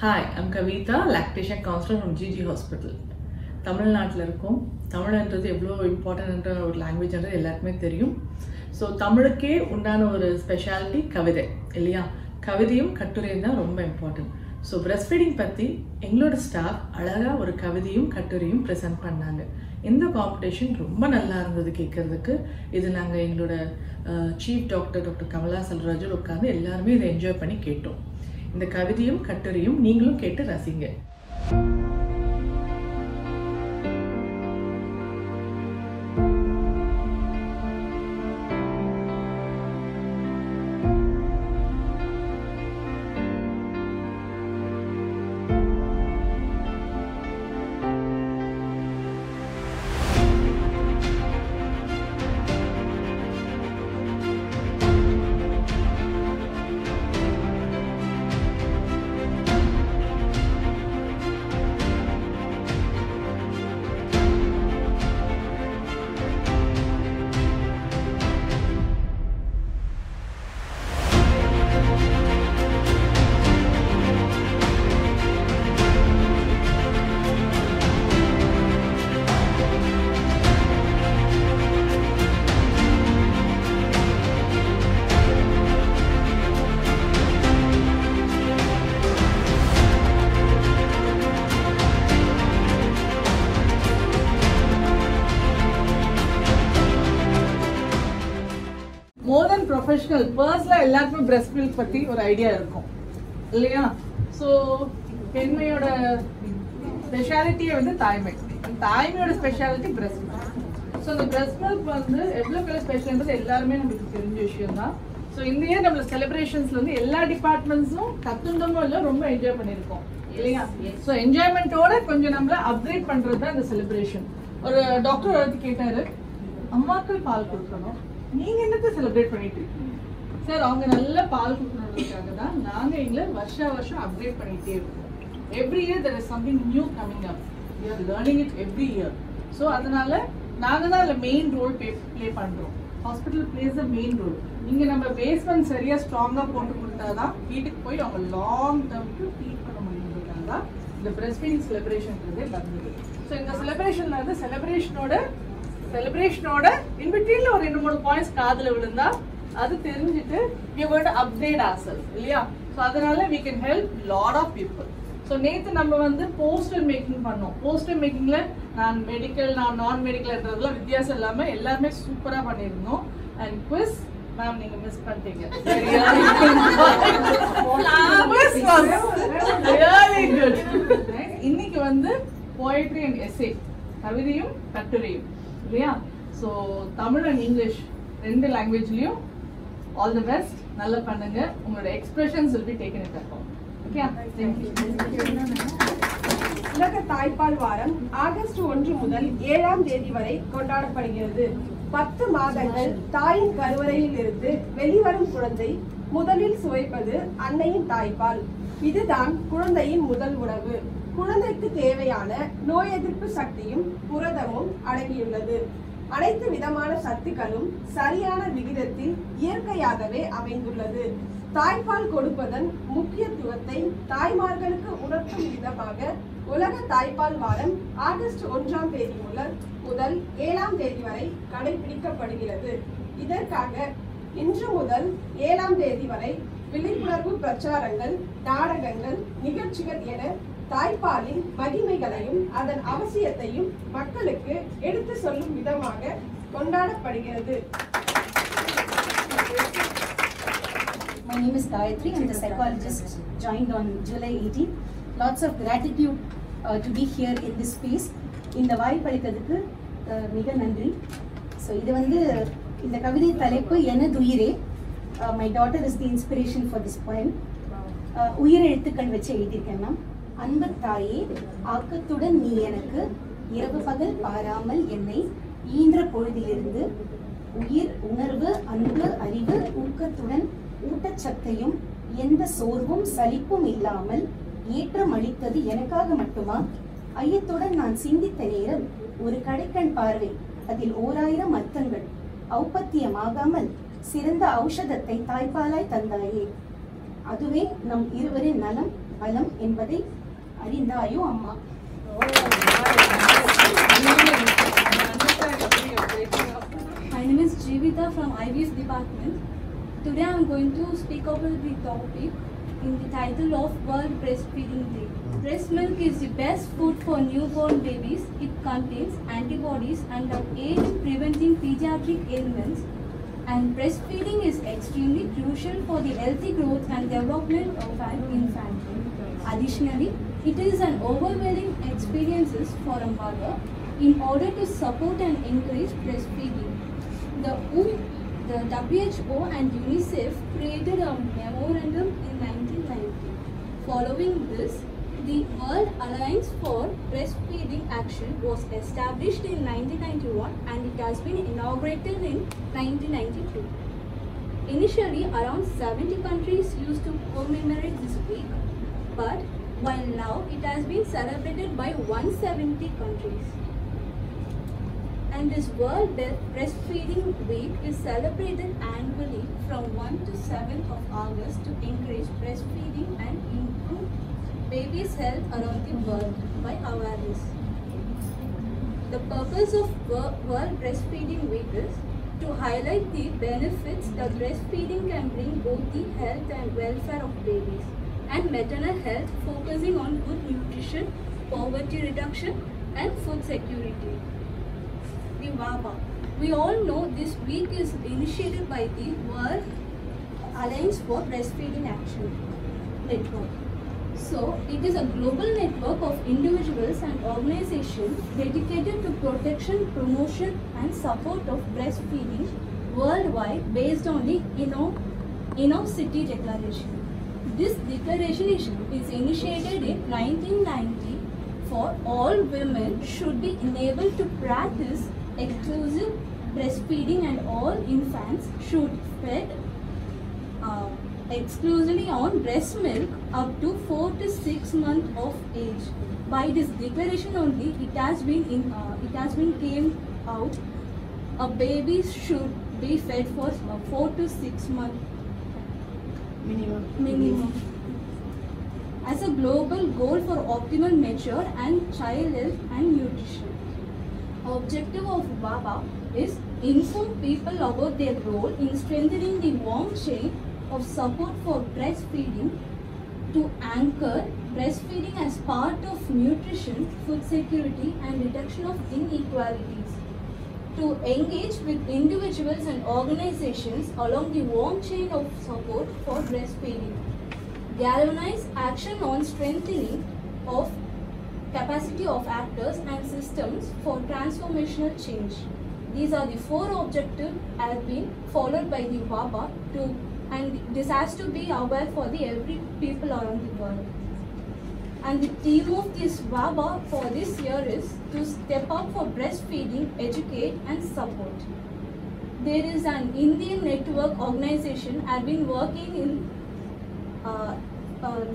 Hi, I'm Kavita, lactation counselor from GG Hospital. Tamil Nadu irukom. Tamil endradhu evlo important endra or language endra ellarukume theriyum. So Tamilukku undana oru specialty kavithai illaya. Kavithiyum katturiyum da romba important. So breastfeeding patti engaloda staff alaga oru kavithiyum katturiyum present pannanga. இந்த competition ரொம்ப நல்லா இருந்தது கேட்கறதுக்கு. இது நாங்க எங்களோட chief doctor doctor Kamala Selvaraj உட்கார்ந்து எல்லாரும் இதை என்ஜாய் பண்ணி கேட்டோம். இந்த கவிதையும் கட்டுரையும் நீங்களும் கேட்டு ரசிங்க. More than professional, personal, எல்லாருக்கும் breast milk பத்தி ஒரு ஐடியா இருக்கும் இல்லையா? ஸோ பெண்மையோட ஸ்பெஷாலிட்டியே வந்து தாய்மை. தாய்மையோட ஸ்பெஷாலிட்டி breast milk. ஸோ அந்த breast milk வந்து எவ்வளோ ஸ்பெஷல்ன்றது எல்லாருமே நமக்கு தெரிஞ்ச விஷயம் தான். ஸோ இந்த இயர் நம்மள செலிப்ரேஷன்ஸ்ல வந்து எல்லா டிபார்ட்மெண்ட்ஸும் கத்துண்டமோ இல்லை ரொம்ப என்ஜாய் பண்ணியிருக்கோம் இல்லையா? ஸோ என்ஜாய்மெண்ட்டோட கொஞ்சம் நம்மள அப்கிரேட் பண்றது தான் இந்த செலிப்ரேஷன். ஒரு டாக்டர் வந்து கேட்டாரு, அம்மாக்கள் பால் கொடுக்கணும், நீங்க என்னத்தை செலிப்ரேட் பண்ணிட்டு இருக்கீங்க? சார் அவங்க நல்ல பால் கொடுக்கணுன்றதுக்காக தான் நாங்க எங்களை வருஷம் அப்டேட் பண்ணிட்டே இருக்கோம். Every year there is something new coming up. We are learning it every year. So அதனால நாங்க தான் அதில் மெயின் ரோல் ப்ளே பண்றோம். Hospital plays the main role. இங்க நம்ம பேஸ்மெண்ட் சரியா ஸ்ட்ராங்கா போட்டு கொடுத்தாதான் வீட்டுக்கு போய் அவங்க லாங் டேர்முக்கு ஃபீட் பண்ண முடியுன்றதுக்காக தான் இந்த பிரஸ்ட் ஃபீடிங் செலிப்ரேஷன்ன்றதே வந்தது. ஸோ இந்த செலிப்ரேஷன்ல வந்து செலிப்ரேஷனோட இன்பிட்வீன்ல ஒரு 2-3 பாயிண்ட்ஸ் காதுல விழுந்தா அது தெரிஞ்சுட்டு we are going to upgrade ourselves இல்லையா? ஸோ அதனால we can help lot of people. So நேற்று நம்ம வந்து போஸ்டர் மேக்கிங் பண்ணோம். போஸ்டர் மேக்கிங்ல நான் நான் மெடிக்கல்ன்றதுல வித்தியாசம் இல்லாம எல்லாருமே சூப்பரா பண்ணியிருந்தோம். அண்ட் குவிஸ் மேம் நீங்க மிஸ் பண்ணிட்டீங்க. இன்னைக்கு வந்து போயட்ரி அண்ட் எஸ்ஸே, கவிதையும் கட்டுரையும் இல்லையா? ஸோ தமிழ் அண்ட் இங்கிலீஷ் 2 லாங்குவேஜ்லயும் ஆல் தி பெஸ்ட். நல்லா பண்ணுங்க. உங்களோட expressions will be taken into account. Okay, thank you. உலக தாய்ப்பால் வாரம் ஆகஸ்ட் 1 முதல் 7ஆம் தேதி வரை கொண்டாடப்படுகிறது. 10 மாதங்கள் தாயின் கருவறையில் இருந்து வெளிவரும் குழந்தை முதலில் சுவைப்பது அன்னையின் தாய்ப்பால். இதுதான் குழந்தையின் முதல் உணவு. குழந்தைக்கு தேவையான நோய் எதிர்ப்பு சக்தியும் புரதமும் அடங்கியுள்ளது. அனைத்து விதமான சத்துக்களும் சரியான விகிதத்தில் இயற்கையாகவே அமைந்துள்ளது. தாய்ப்பால் கொடுப்பதன் முக்கியத்துவத்தை தாய்மார்களுக்கு உணர்த்தும் விதமாக உலக தாய்ப்பால் வாரம் ஆகஸ்ட் 1ஆம் தேதி முதல் 7ஆம் தேதி வரை கடைபிடிக்கப்படுகிறது. இதற்காக இன்று முதல் 7ஆம் தேதி வரை விழிப்புணர்வு பிரச்சாரங்கள், நாடகங்கள், நிகழ்ச்சிகள் என தாய்ப்பாலின் மகிமைகளையும் அதன் அவசியத்தையும் மக்களுக்கு எடுத்து சொல்லும் விதமாக கொண்டாடப்படுகிறது. My name is Gayatri. I'm the psychologist joined on July 18. Lots of gratitude to be here in this space. இந்த வாய்ப்பளித்ததுக்கு மிக நன்றி. ஸோ இது வந்து இந்த கவிதை தலைப்பு எனதுயிரே. My daughter is the inspiration for this poem. உயிர் எழுத்துக்கள் வச்சு எழுதியிருக்கேன் மேம். அன்பு தாயே, ஆக்கத்துடன் நீ எனக்கு இரவு பகல் பாராமல் என்னை ஈன்ற பொழுதிலிருந்து உயிர், உணர்வு, அன்பு, அறிவு, ஊக்கத்துடன் ஊட்டச்சத்தையும் எந்த சோர்வும் சலிப்பும் இல்லாமல் ஏற்றம் அளித்தது எனக்காக மட்டுமா? ஐயத்துடன் நான் சிந்தித்த நேரம் ஒரு கடைக்கண் பார்வை, அதில் 1000 அர்த்தங்கள் ஔப்பத்தியமாகாமல் சிறந்த ஔஷதத்தை தாய்ப்பாலாய் தந்தாயே. அதுவே நம் இருவரின் நலம், பலம் என்பதை அறிந்தாயோ அம்மா. My name is Jivita from IVF department. Today I am going to speak about the topic in the title of World Breastfeeding Day. Breast milk is the best food for newborn babies. It contains antibodies and aids in preventing pediatric ailments. And breastfeeding is extremely crucial for the healthy growth and development of an infant. Additionally, it is an overwhelming experience for a mother in order to support and encourage breastfeeding. The WHO and UNICEF created a memorandum in 1990. Following this, the World Alliance for Breastfeeding Action was established in 1991 and it has been inaugurated in 1992. Initially, around 70 countries used to commemorate this week, but while now it has been celebrated by 170 countries. And this World Breastfeeding Week is celebrated annually from 1 to 7th of August to encourage breastfeeding and improve babies' health around the world by awareness. The purpose of World Breastfeeding Week is to highlight the benefits that breastfeeding can bring both the health and welfare of babies and maternal health, focusing on good nutrition, poverty reduction and food security. The WABA. We all know this week is initiated by the World Alliance for Breastfeeding Action Network. So, it is a global network of individuals and organizations dedicated to protection, promotion and support of breastfeeding worldwide based on the City Declaration. This declaration is initiated in 1990 for all women should be enabled to practice exclusive breastfeeding and all infants should fed exclusively on breast milk up to 4 to 6 months of age. By this declaration only, it has been came out a baby should be fed for 4 to 6 months minimum. As a global goal for optimal mature and child health and nutrition. Objective of WABA is inform people about their role in strengthening the warm chain of support for breastfeeding, to anchor breastfeeding as part of nutrition, food security and reduction of inequalities, to engage with individuals and organizations along the warm chain of support for breastfeeding, galvanize action on strengthening of capacity of actors and systems for transformational change. These are the 4 objectives have been followed by the WABA and this has to be aware for the every people around the world. And the theme of this WABA for this year is to step up for breastfeeding, educate and support. There is an Indian network organization have been working in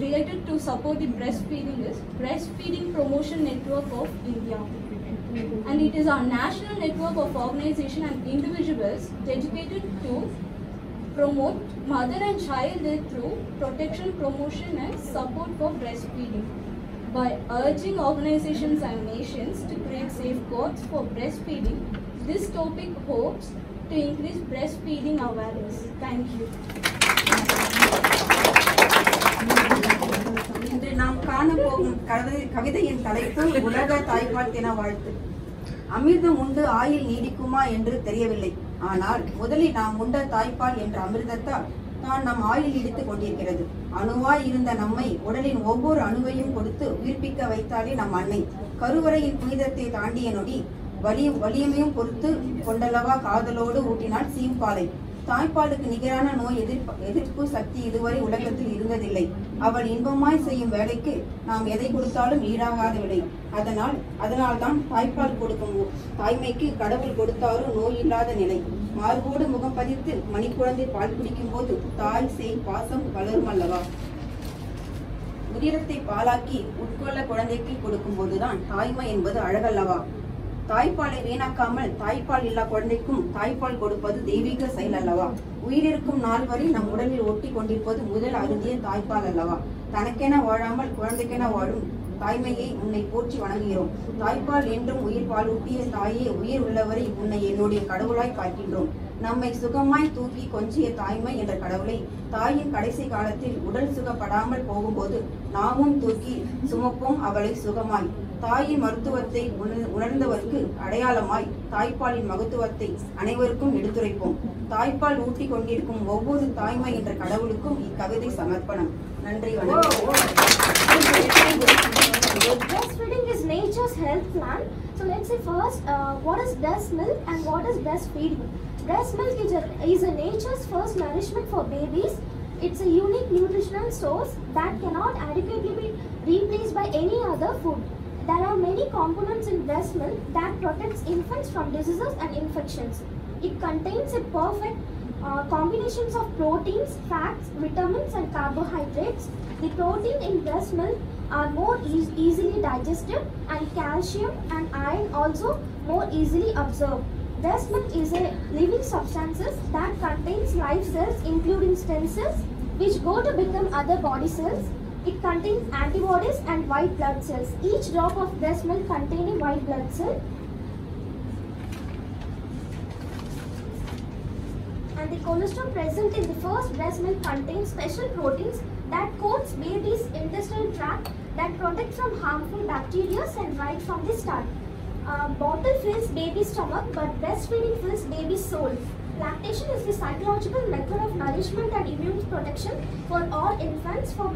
related to support the breastfeeding is Breastfeeding Promotion Network of India. And it is our national network of organization and individuals dedicated to promote mother and child health through protection, promotion and support for breastfeeding by urging organizations and nations to create safeguards for breastfeeding. This topic hopes to increase breastfeeding awareness. Thank you. இன்று நாம் காணப்போகும் கவிதையின் தலைப்பு உலக தாய்ப்பால் தின வாழ்த்து. அமிர்தம் உண்டு ஆயுள் நீடிக்குமா என்று தெரியவில்லை. ஆனால் முதலில் நாம் உண்ட தாய்ப்பால் என்ற அமிர்தத்தால் தான் நம் ஆயுள் நீடித்துக் கொண்டிருக்கிறது. அணுவாய் இருந்த நம்மை உடலின் ஒவ்வொரு அணுவையும் கொடுத்து உயிர்ப்பிக்க வைத்தாலே நம் அன்னை. கருவறையின் புனிதத்தை தாண்டிய நொடி வலிமையும் பொறுத்து கொண்டல்லவா காதலோடு ஊட்டினாள் சீம்பாலை. தாய்ப்பாலுக்கு நிகரான நோய் எதிர்ப்பு சக்தி இதுவரை உலகத்தில் இருந்ததில்லை. அவள் இன்பமாய் செய்யும் வேலைக்கு நாம் எதை கொடுத்தாலும் ஈடாகாத விடை. அதனால்தான் தாய்ப்பால் கொடுக்கும் தாய்மைக்கு கடவுள் கொடுத்தாரும் நோய் இல்லாத நிலை. மார்போடு முகம் பதித்து மணிக்குழந்தை பால் குடிக்கும் போது தாய் செய் பாசம் வளரும் அல்லவா. உதிரத்தை பாலாக்கி உட்கொள்ள குழந்தைக்கு கொடுக்கும் போதுதான் தாய்மை என்பது அழகல்லவா. தாய்ப்பாலை வீணாக்காமல் தாய்ப்பால் இல்லா குழந்தைக்கும் தாய்ப்பால் கொடுப்பது தெய்வீக செயல் அல்லவா. உயிரிருக்கும் நாள் வரை நம் உடலில் ஒட்டி கொண்டிருப்பது முதல் அருந்திய தாய்ப்பால் அல்லவா. தனக்கென வாழாமல் குழந்தைக்கென வாழும் தாய்மையை உன்னை போற்றி வணங்குகிறோம். தாய்ப்பால் என்றும் உயிர் பாலூட்டிய தாயே, உயிர் உள்ளவரை உன்னை என்னுடைய கடவுளாய் பார்க்கின்றோம். நம்மை சுகமாய் தூக்கி கொஞ்சிய தாய்மை என்ற கடவுளை தாயின் கடைசி காலத்தில் உடல் சுகப்படாமல் போகும்போது நாமும் தூக்கி சுமப்போம் அவளை சுகமாய். தாயின் மருத்துவத்தை உணர்ந்தவருக்கு அடையாளமாய் தாய்ப்பாலின் மகத்துவத்தை அனைவருக்கும் எடுத்துரைப்போம். தாய்ப்பால் ஊட்டி கொண்டிருக்கும் ஒவ்வொரு தாய்மை என்ற கடவுளுக்கும் இக்கவிதை சமர்ப்பணம். நன்றி, வணக்கம். Breastfeeding is nature's health plan. So let's say first, what is breast milk and what is breastfeeding? Breast milk is a nature's first nourishment for babies. It's a unique nutritional source that cannot adequately be replaced by any other food. There are many components in breast milk that protects infants from diseases and infections. It contains a perfect combinations of proteins, fats, vitamins and carbohydrates. The protein in breast milk are more easily digested, and calcium and iron also more easily absorbed. Breast milk is a living substances that contains live cells including stem cells which go to become other body cells. It contains antibodies and white blood cells. Each drop of breast milk contains a white blood cell. And the cholesterol present in the first breast milk contains special proteins that coats baby's intestinal tract that protect from harmful bacteria and right from the start. Bottle fills baby's stomach, but breastfeeding fills baby's soul. Lactation is the psychological method of nourishment and immune protection for all infants from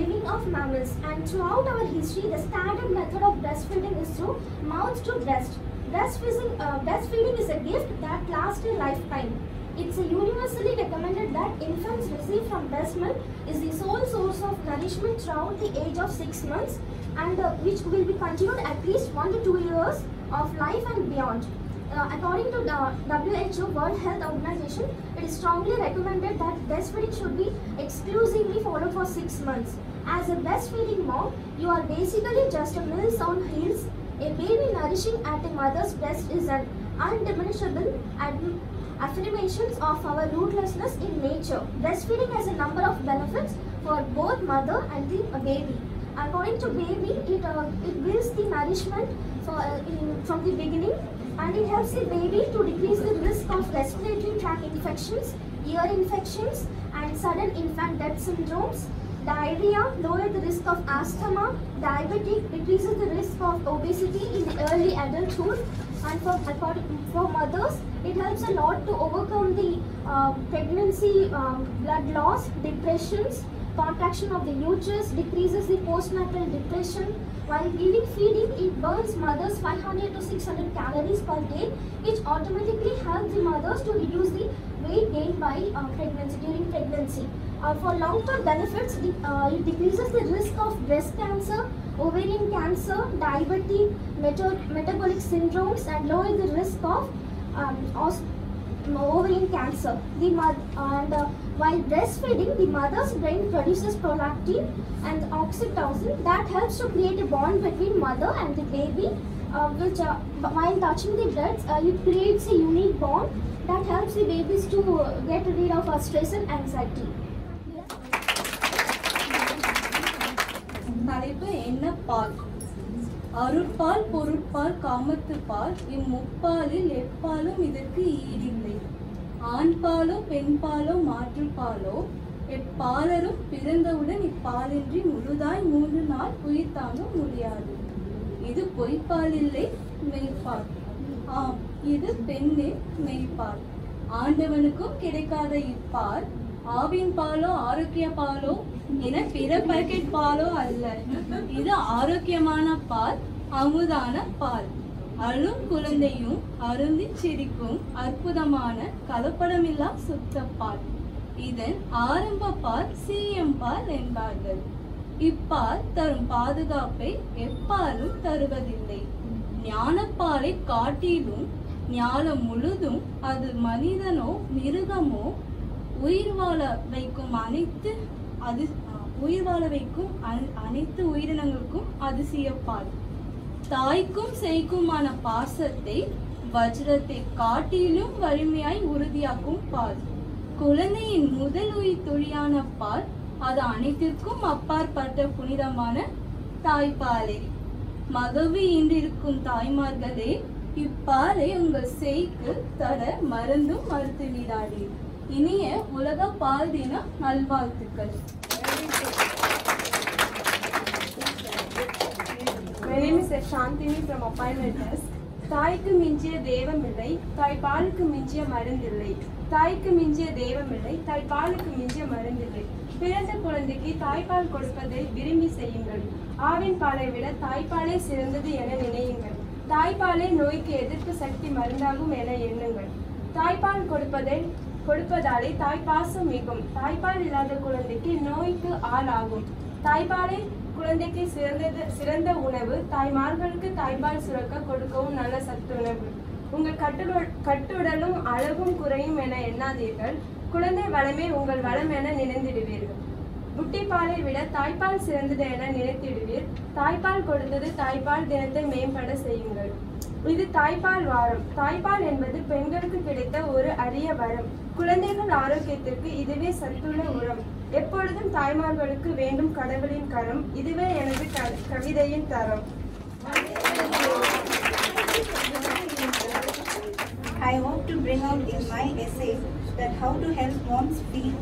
living of mammals. And throughout our history, the standard method of breastfeeding is through mouth to breast. Breastfeeding is a gift that lasts a lifetime. It's universally recommended that infants receive from breast milk is the sole source of nourishment throughout the age of 6 months, and which will be continued at least 1 to 2 years of life and beyond. According to the WHO, World Health Organization, it is strongly recommended that breastfeeding should be exclusively followed for 6 months. As a breastfeeding mom, you are basically just a mill on heels. A baby nourishing at a mother's breast is an undiminishable affirmations of our rootlessness in nature. Breastfeeding has a number of benefits for both mother and the baby. According to baby, it builds the nourishment from the beginning, and it helps the baby to decrease the risk of respiratory tract infections, ear infections, and sudden infant death syndromes. Diarrhea lowers the risk of asthma. Diabetes decreases the risk of obesity in the early adulthood. And for mothers, it helps a lot to overcome the pregnancy blood loss, depressions, contraction of the uterus, decreases the postnatal depression. While giving feeding, it burns mothers 500 to 600 calories per day, which automatically helps the mothers to reduce the weight gained by during pregnancy. For long-term benefits, it decreases the risk of breast cancer, ovarian cancer, diabetes, metabolic syndromes, and lower the risk of ovarian cancer. While breastfeeding, the mother's brain produces prolactin and oxytocin that helps to create a bond between mother and the baby, which while touching the breasts, it creates a unique bond that helps the babies to get rid of stress and anxiety. தலைப்பு என்ன? பால். அருட்பால், பொருட்பால், காமத்துப்பால், இம்முப்பாலில் எப்பாலும் இதற்கு ஈடில்லை. ஆண்பாலோ பெண்பாலோ மாற்றுப்பாலோ எப்பாலரும் பிறந்தவுடன் இப்பாலின்றி முழுதாய் 3 நாள் உயிர் தாங்க முடியாது. இது பொய்ப்பால் இல்லை, மெய்ப்பால். ஆம், இது பெண்ணே மெய்ப்பால். ஆண்டவனுக்கும் கிடைக்காத இப்பால் ஆவின் பாலோ ஆரோக்கிய பாலோ என பிற பாக்கெட் பாலோ அல்ல. இது ஆரோக்கியமான பால், அமுதான பால். அழும் குழந்தையும் அருந்தி சிரிக்கும் அற்புதமான கலப்படமில்லா சுத்த பால். இதன் ஆரம்ப பால் சிஎம் பால் என்பார்கள். இப்பால் தரும் பாதுகாப்பை எப்பாலும் தருவதில்லை. ஞானப்பாலை காட்டிலும் ஞானம் முழுதும் அது மனிதனோ மிருகமோ உயிர் வாழ வைக்கும் அனைத்து உயிரினங்களுக்கும் அதிசயப்பால். தாய்க்கும் சேய்க்குமான பாசத்தை வஜ்ரத்தை காட்டிலும் வலிமையாய் உறுதியாக்கும் பால். குழந்தையின் முதல் உயிர் துளியான பால் அது அனைத்திற்கும் அப்பாற்பட்ட புனிதமான தாய்ப்பாலே. மகவு ஈன்றிருக்கும் தாய்மார்களே, இப்பாலை உங்கள் சேய்க்கு தர மறந்தும் மறுத்து விடாதே. இனிய உலக பால் தின நல்வாழ்த்துக்கள். My name is Shantini from Appointment Desk. தாய்க்கு மிஞ்சிய தெய்வமில்லை, தாய்ப்பாலுக்கு மிஞ்சிய மருந்தில்லை. தாய்க்கு மிஞ்சிய தெய்வமில்லை, தாய்ப்பாலுக்கு மிஞ்சிய மருந்தில்லை. பிறந்த குழந்தைக்கு தாய்ப்பால் கொடுப்பதை விரும்பி செய்யுங்கள். ஆவின் பாலை விட தாய்ப்பாலே சிறந்தது என நினையுங்கள். தாய்ப்பாலே நோய்க்கு எதிர்ப்பு சக்தி மருந்தாகும் என எண்ணுங்கள். தாய்ப்பால் கொடுப்பதாலே தாய்ப்பாசம் மிகும். தாய்ப்பால் இல்லாத குழந்தைக்கு நோய்க்கு ஆளாகும். தாய்ப்பாலே குழந்தைக்கு சிறந்த உணவு. தாய்மார்களுக்கு தாய்ப்பால் சுரக்க கொடுக்கவும் நல்ல சத்துணவு. உங்கள் கட்டுடலும் அழகும் குறையும் என எண்ணாதீர்கள். குழந்தை வளமே உங்கள் வளம் என நினைந்திடுவீர்கள். புட்டிப்பாலை விட தாய்ப்பால் சிறந்தது என நினைத்திடுவீர். தாய்ப்பால் கொடுத்தது தாய்ப்பால் தினத்தை மேம்பட செய்யுங்கள். இது தாய்ப்பால் வாரம். தாய்ப்பால் என்பது பெண்களுக்கு கிடைத்த ஒரு அரிய வரம். குழந்தைகள் ஆரோக்கியத்திற்கு இதுவே சத்துள்ள உரம். எப்பொழுதும் தாய்மார்களுக்கு வேண்டும் கடவுளின் கரம். இதுவே எனது கவிதையின் தரம். I hope to bring out in my essay that how to help moms feel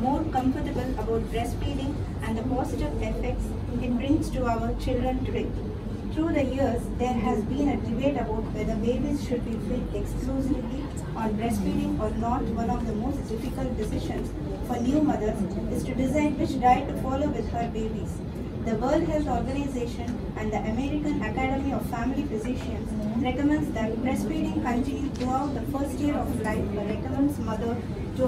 more comfortable about breastfeeding and the positive effects it brings to our children today. Through the years, there has been a debate about whether babies should be fed exclusively on breastfeeding or not. One of the most difficult decisions for new mothers is to decide which diet to follow with her babies. The World Health Organization and the American Academy of Family Physicians recommends that breastfeeding continue throughout the first year of life, but recommends mothers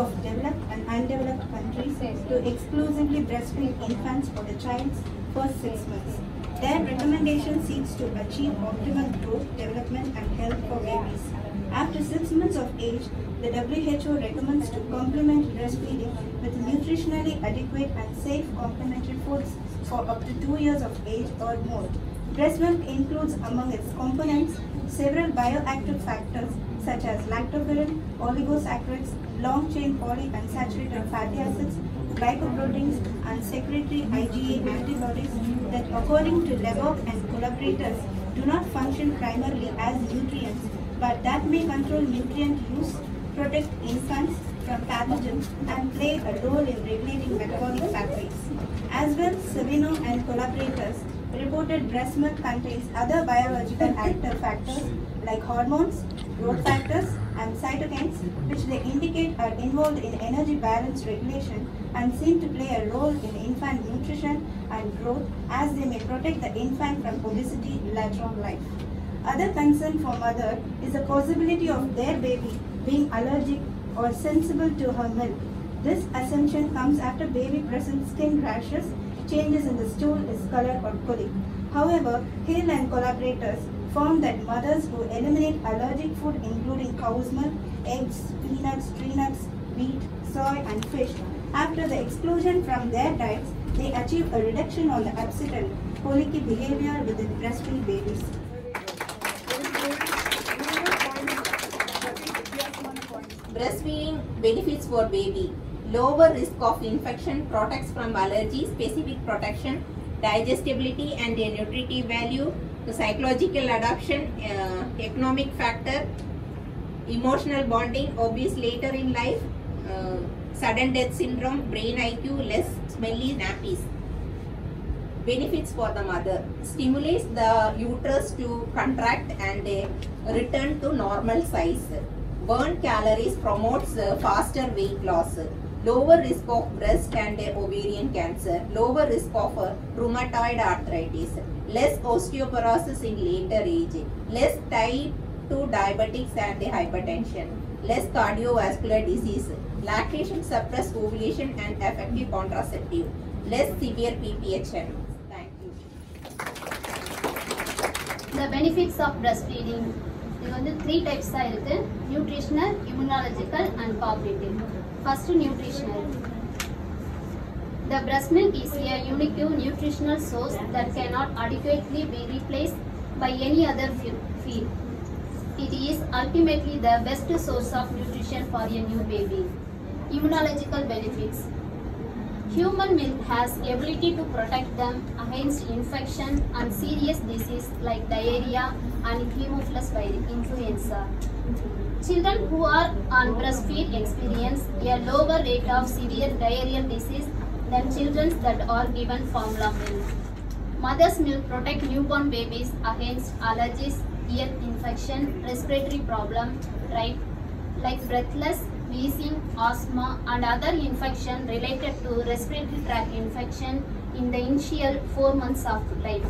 of developed and undeveloped countries to exclusively breastfeed infants for the child's first 6 months. Their recommendation seeks to achieve optimal growth, development and health for babies. After 6 months of age, the WHO recommends to complement breastfeeding with nutritionally adequate and safe complementary foods for up to 2 years of age or more. Breast milk includes among its components several bioactive factors such as lactoferrin, oligosaccharides, long-chain polyunsaturated fatty acids, glycoproteins and secretory IgA antibodies that, according to Lebock and collaborators, do not function primarily as nutrients but that may control nutrient use, protect infants from pathogens and play a role in regulating metabolic pathways. As well, Savino and collaborators reported breast milk contains other biological active factors like hormones, growth factors and cytokines which they indicate are involved in energy balance regulation and seem to play a role in infant nutrition and growth as they may protect the infant from obesity later on life. Other concern for mother is the possibility of their baby being allergic or sensible to her milk. This assumption comes after baby presents skin rashes, changes in the stool, discolor or colic. However, Hill and collaborators found that mothers who eliminate allergic food including cow's milk, eggs, peanuts, tree nuts, wheat, soy and fish, after the exclusion from their diets, they achieve a reduction on the upset and colicky behavior within breastfeed babies. Breastfeeding benefits for baby. Lower risk of infection, protects from allergy, specific protection, digestibility and a nutritive value, the psychological adoption, economic factor, emotional bonding, obese later in life, sudden death syndrome, brain IQ, less smelly nappies. Benefits for the mother. Stimulates the uterus to contract and return to normal size. Burn calories, promotes faster weight loss. Lower risk of breast and ovarian cancer. Lower risk of rheumatoid arthritis. Less osteoporosis in later age. Less type 2 diabetics and hypertension. Less cardiovascular disease. Lactation suppress ovulation and effective contraceptive. Less severe PPHN. Thank you. The benefits of breastfeeding. இது வந்து 3 types தான் இருக்கு. Nutritional, immunological and cognitive. First, nutritional. The breast milk is a unique nutritional source that cannot adequately be replaced by any other feed. It is ultimately the best source of nutrition for a new baby. Immunological benefits. Human milk has ability to protect them against infection and serious disease like diarrhea and Haemophilus influenza. Children who are on breastfeed experience a lower rate of severe diarrheal disease than children that are given formula milk. Mother's milk protects newborn babies against allergies, ear infection, respiratory problems, right, like breathless, wheezing, asthma, and other infection related to respiratory tract infection in the initial 4 months of life.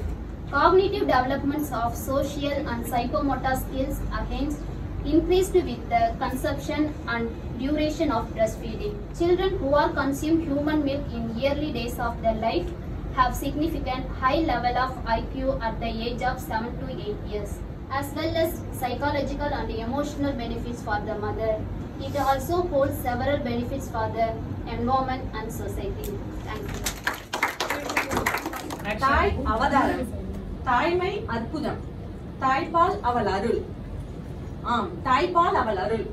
Cognitive developments of social and psychomotor skills against increased with the consumption and duration of breastfeeding. Children who are consume human milk in early days of their life have significant high level of IQ at the age of 7 to 8 years, as well as psychological and emotional benefits for the mother. It also holds several benefits for the environment and society. Thank you. தாய் அவதாரம், தாய்மை அற்புதம், தாய்ப்பால் அவள் அருள். ஆம், தாய்ப்பால் அவள் அருள்.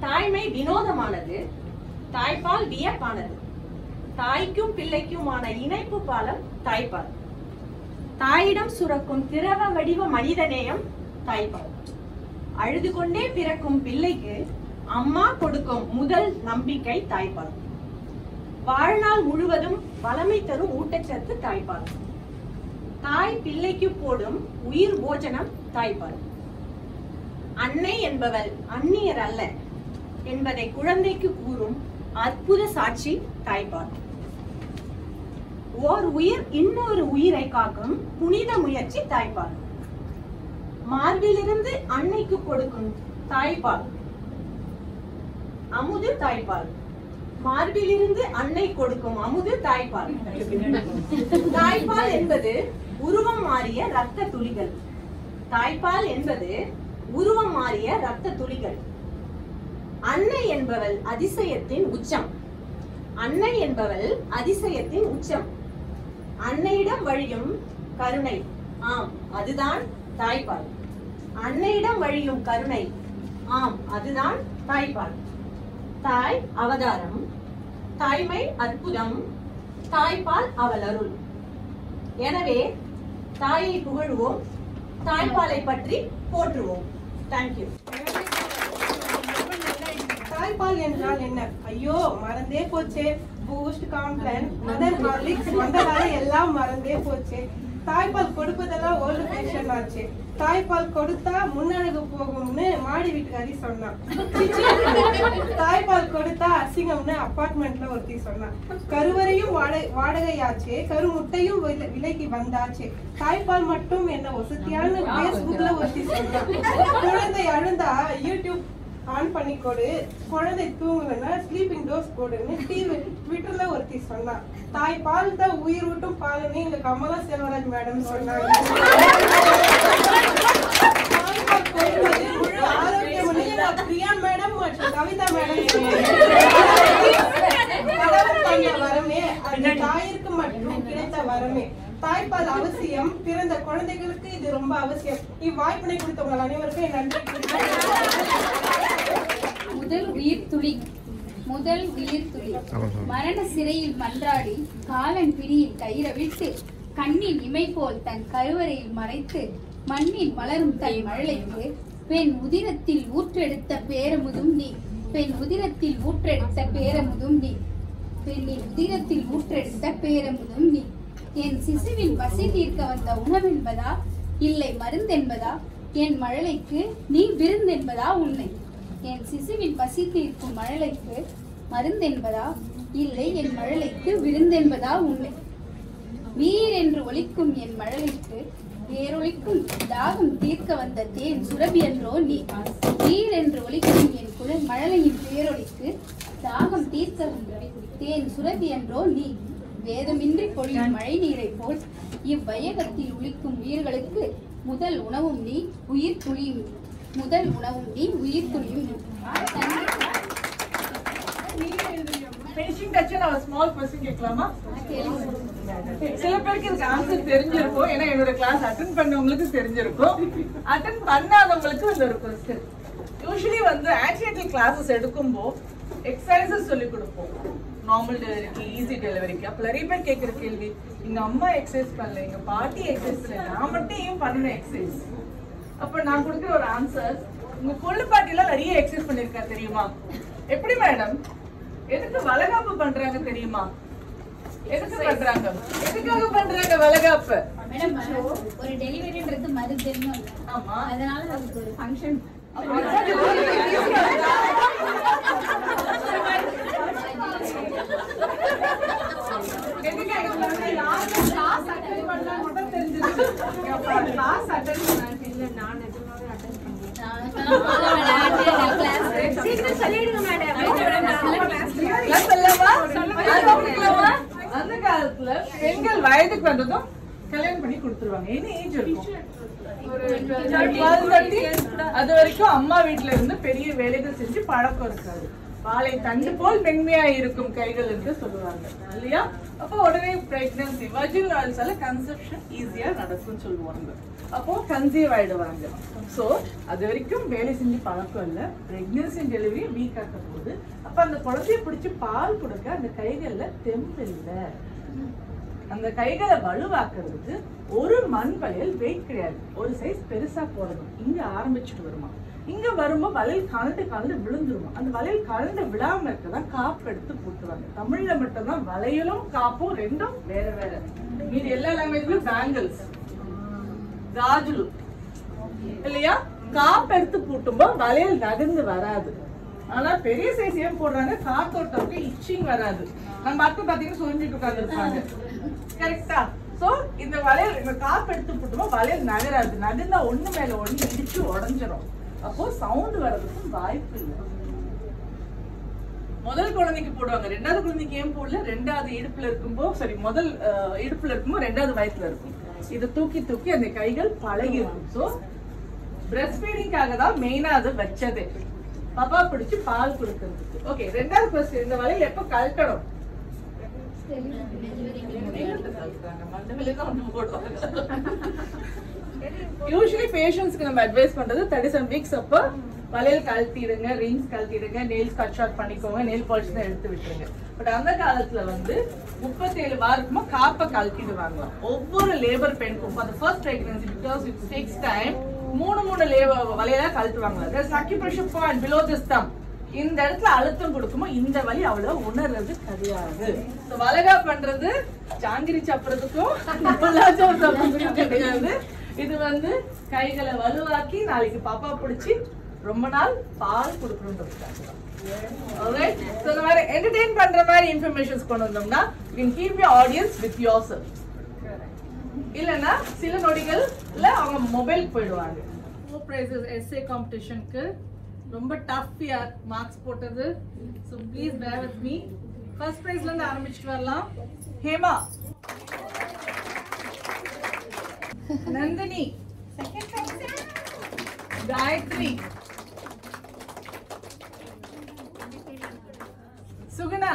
தாய்மை வினோதமானது, தாய்ப்பால் வியப்பானது. தாய்க்கும் பிள்ளைக்குமான இணைப்பு பாலம் தாய்ப்பால். தாயிடம் சுரக்கும் திரவ வடிவ மனிதநேயம் தாய்ப்பால். அழுது கொண்டே பிறக்கும் பிள்ளைக்கு அம்மா கொடுக்கும் முதல் நம்பிக்கை தாய்ப்பால். வாழ்நாள் முழுவதும் வளமை தரும் ஊட்டச்சத்து தாய்ப்பால். தாய் பிள்ளைக்கு போடும் உயிர் போஜனம் தாய்ப்பால். அன்னை என்பவள் அந்நியர் அல்ல என்பதை குழந்தைக்கு கூறும் அற்புத சாட்சி தாய்ப்பால். ஓர் உயிர் இன்னொரு உயிரை காக்கும் புனித முயற்சி தாய்ப்பால். மார்பிலிருந்து அன்னைக்கு கொடுக்கும் தாய்ப்பால் அமுது தாய்ப்பால். மார்பிலிருந்து அன்னை கொடுக்கும் அமுது தாய்ப்பால். தாய்ப்பால் என்பது உருவம் மாறிய இரத்த துளிகள். தாய்ப்பால் என்பது உருவம் மாறிய இரத்த துளிகள். அன்னை என்பவள் அதிசயத்தின் உச்சம். அன்னை என்பவள் அதிசயத்தின் உச்சம். அன்னையிடம் வழியும் கருணை, ஆம் அதுதான் தாய்ப்பால். அன்னையிடம் வழியும் கருணை, ஆம் அதுதான் தாய்ப்பால். தாய் அவதாரம், தாய்மை அற்புதம், தாய்ப்பால் அவள் அருள். எனவே தாயை புகழ்வோம், தாய்ப்பாலை பற்றி போற்றுவோம். தேங்க்யூ. தாய்ப்பால் என்றால் என்ன? ஐயோ மறந்தே போச்சே. பூஸ்ட், காம்ப்ளான், மதர் ஹார்லிக்ஸ் வந்ததால எல்லாம் மறந்தே போச்சே. தாய்ப்பால் கொடுப்பதெல்லாம் ஓல்டு ஃபேஷன் ஆச்சு. தாய்ப்பால் கொடுத்தா முன்னழகு போகும்னு மாடி வீட்டுக்காரி சொன்னான். தாய்ப்பால் கொடுத்தா அசிங்கம்னு அபார்ட்மெண்ட்ல ஒருத்தி சொன்னான். கருவறையும் வாடகையாச்சு, கருமுட்டையும் விலைக்கு வந்தாச்சு. தாய்ப்பால் மட்டும் என்ன வசதியான்னு பேஸ்புக்ல ஒருத்தி சொன்னான். குழந்தை அழுந்தா யூடியூப் ஆன் பண்ணி கொடு, குழந்தை தூங்கலன்னா ஸ்லீப்பிங் டோஸ் போடுன்னு ட்விட்டர்ல ஒருத்தி சொன்னா. தாய்ப்பால் தான் உயிர் விட்டும் பாலுன்னு இங்க கமலா செல்வராஜ் மேடம் சொன்னாங்க. தாய்ப்பால் கொடுப்பது முழு ஆரோக்கியம்னு பிரியா மேடம் மற்றும் கவிதா மேடம் கடவுள் தந்த வரமே, அது தாயிற்கு மட்டும் கிடைத்த வரமே. தாய்ப்பால் அவசியம், பிறந்த குழந்தைகளுக்கு இது ரொம்ப அவசியம். இவ்வாய்ப்பினை கொடுத்தவங்க அனைவருக்கும் என் நன்றி. முதல் உயிர் துளி, முதல் உயிர் துளி மரண சிறையில் மன்றாடி காலன் பிடியில் கயிறவிட்டு கண்ணின் இமை போல் தன் கருவறையில் மறைத்து மண்ணில் மலரும் தன் மழலைக்கு பெண் உதிரத்தில் ஊற்றெடுத்த பேரமுதும் நீ, பெண் உதிரத்தில் ஊற்றெடுத்த பேரமுதும் நீ, பெண்ணின் உதிரத்தில் ஊற்றெடுத்த பேரமுதும் நீ. என் சிசுவின் பசி தீர்க்க வந்த உணவென்பதா இல்லை மருந்தென்பதா? என் மழலைக்கு நீ விருந்தென்பதா உன்னை? என் சிசுவின் பசி தீர்க்கும் மழலைக்கு மருந்தென்பதா இல்லை என் மழலைக்கு விருந்தென்பதா உன்னை? வீர் என்று ஒலிக்கும் என் மழலைக்கு வேரொலிக்கும் தாகம் தீர்க்க வந்த தேன் சுரபி என்றோ நீ. வீர் என்று ஒலிக்கும் என் மழலையின் பேரொலிக்கு தாகம் தீர்க்க வந்த தேன் சுரபி என்றோ நீ. வேதமின்றி பொழியும் மழை நீரை போல் இவ்வையகத்தில் ஒலிக்கும் உயிர்களுக்கு முதல் உணவும் நீ, உயிர் துளியும் நீ. முதல் உணவும் நீ, உயிர் துளியும் நீ. finishing touch ஒரு small question கேட்கலாமா? சில பேருக்கு இதுக்கு ஆன்சர் தெரிஞ்சிருக்கும், ஏன்னா என்னோட கிளாஸ் அட்டெண்ட் பண்ணவங்களுக்கு தெரிஞ்சிருக்கும். அட்டெண்ட் பண்ணாதவங்களுக்கு இந்த ஒரு கொஸ்டின். யூஸ்வலி வந்து ஆன்டினேட்டல் கிளாஸஸ் எடுக்கும்போது எக்ஸசைசஸ் சொல்லி கொடுப்போம். நார்மல் டெலிவரிக்கு ஈஸி டெலிவரிக்கு. அப்போ நிறைய பேர் கேட்குற கேள்வி, எங்க அம்மா எக்ஸசைஸ் பண்ணல, எங்க பாட்டி எக்ஸசைஸ் பண்ணல, நான் மட்டும் ஏன் பண்ணணும் எக்ஸசைஸ்? அப்ப நான் கொடுக்குற ஒரு ஆன்சர், உங்க கொள்ளு பாட்டிலாம் நிறைய எக்ஸசைஸ் பண்ணிருக்கா தெரியுமா? எப்படி மேடம்? எதுக்கு வளகாப்பு பண்றாங்க தெரியுமா? எதுக்கு பண்றாங்க? எதுக்காக பண்றாங்க வளகாப்பு? மேடம் ஒரு டெலிவரின்றது மருந்துன்னு இல்ல. ஆமா. அதனால நமக்கு ஒரு ஃபங்க்ஷன் அந்த காலத்துல பெண்கள் வயதுக்கு வந்ததும் கல்யாணம் பண்ணி கொடுத்துருவாங்க. என்ன ஏஜ் இருக்கும்? ஒரு 12-13. அது வரைக்கும் அம்மா வீட்டுல இருந்து பெரிய வேலைகள் செஞ்சு பழக்கம் இருக்காது. வாழை தண்டு போல் மென்மையா இருக்கும் கைகள் என்று சொல்லுவாங்க இல்லையா? அப்போ உடனே பிரெக்னன்சி, வர்ஜினல் ஆயில்ஸால கன்செப்ஷன் ஈஸியா நடக்கும்னு சொல்லுவாங்க. அப்போ கன்சீவ் ஆயிடுவாங்க. சோ அது வரைக்கும் வேலை செஞ்சு பழக்கம் இல்ல. பிரெக்னன்சி டெலிவரி வீக் ஆக்க போகுது. அப்ப அந்த குழந்தைய பிடிச்சி பால் கொடுக்க அந்த கைகள்ல தெம்பு இல்லை. அந்த கைகளை வலுவாக்குறதுக்கு ஒரு மண் வளையல் வெயிட் கிடையாது, ஒரு சைஸ் பெருசா போடணும். இங்க ஆரம்பிச்சுட்டு வருமா, இங்க வரும்போது வளையல் கலந்து விழுந்துருமா. அந்த வளையல் கலந்து விழாம இருக்கதான் காப்பு எடுத்து போட்டுவாங்க. தமிழ்ல மட்டும்தான் வளையலும் காப்பும் ரெண்டும் வேற வேற. மீது எல்லா லாங்குவேஜ்லயும் பேங்கிள்ஸ், காஜுலு இல்லையா? காப்பு எடுத்து போட்டும்போது வளையல் நகர்ந்து வராது. ஆனா பெரிய சைஸ் ஏன் போடுறாங்க? காத்தோட்டத்துக்கு இச்சிங் வராது. நம்ம அத்தை பாத்தீங்கன்னா சொல்லிட்டு உட்கார்ந்து இருப்பாங்க. கரெக்டா? சோ இந்த வளையல், இந்த காப்பு எடுத்து போட்டும்போது வளையல் நகராது. நகர்ந்தா ஒண்ணு மேல ஒண்ணு இடிச்சு உடஞ்சிரும். அப்போ சவுண்ட் வர்றதுக்கும் வாய்ப்பு இல்லை. முதல் குழந்தைக்கு போடுவாங்க, ரெண்டாவது குழந்தைக்கு ஏன் போடல? ரெண்டாவது இடுப்புல இருக்கும்போது, சரி முதல் இடுப்புல இருக்கும்போது ரெண்டாவது வயசுல இருக்கும். இது தூக்கி தூக்கி அந்த கைகள் பழகி இருக்கும். சோ பிரஸ்ட் ஃபீடிங்காக தான் மெயினா அது வச்சதே, பாப்பா பிடிச்சு பால் கொடுக்கறதுக்கு. ஓகே, ரெண்டாவது கொஸ்டின், இந்த வளையல் எப்ப கழட்டணும்? யூசுவலி பேஷண்ட்ஸ்க்கு நம்ம அட்வைஸ் பண்றது 37 வீக்ஸ் அப்ப வளையல் கழட்டிடுங்க, ரிங்ஸ் கழட்டிடுங்க, நெயில்ஸ் கட் ஷார்ட் பண்ணிக்கோங்க, நெயில் பாலிஷ் தான் எடுத்து விட்டுருங்க. பட் அந்த காலத்துல வந்து 37 வாரக்குமா காப்பை கழட்டிடுவாங்க. ஒவ்வொரு லேபர் பெண்ணுக்கும் அந்த first pregnancy, because it takes time, 3 வளையலா கழட்டுவாங்க. Acupressure point below this thumb, இந்த இடத்துல அழுத்தம் கொடுக்குமோ இந்த வலி அவ்வளவு உணர்றது கிடையாது. வளகா பண்றது ஜாங்கிரி சாப்பிடுறதுக்கும் கிடையாது. இது வந்து கைகளை வலுவாக்கி நாளைக்கு பாப்பா பிடிச்சி ரொம்ப நாள் பால் கொடுக்கணும்ன்றதுக்காக. இந்த மாதிரி என்டர்டெயின் பண்ற மாதிரி இன்ஃபர்மேஷன்ஸ் கொண்டு வந்தோம்னா you can keep your audience with yourself. இல்லனா சில நொடிகள்ல அவங்க மொபைல் போயிடுவாங்க. ப்ரைஸஸ் எஸ்ஏ காம்படிஷனுக்கு ரொம்ப டஃப் இயர் மார்க்ஸ் போட்டது. So please bear with me. ஃபர்ஸ்ட் ப்ரைஸ்ல இருந்து ஆரம்பிச்சுட்டு வரலாம். ஹேமா, நந்தினி, காயத்ரி, சுகுணா,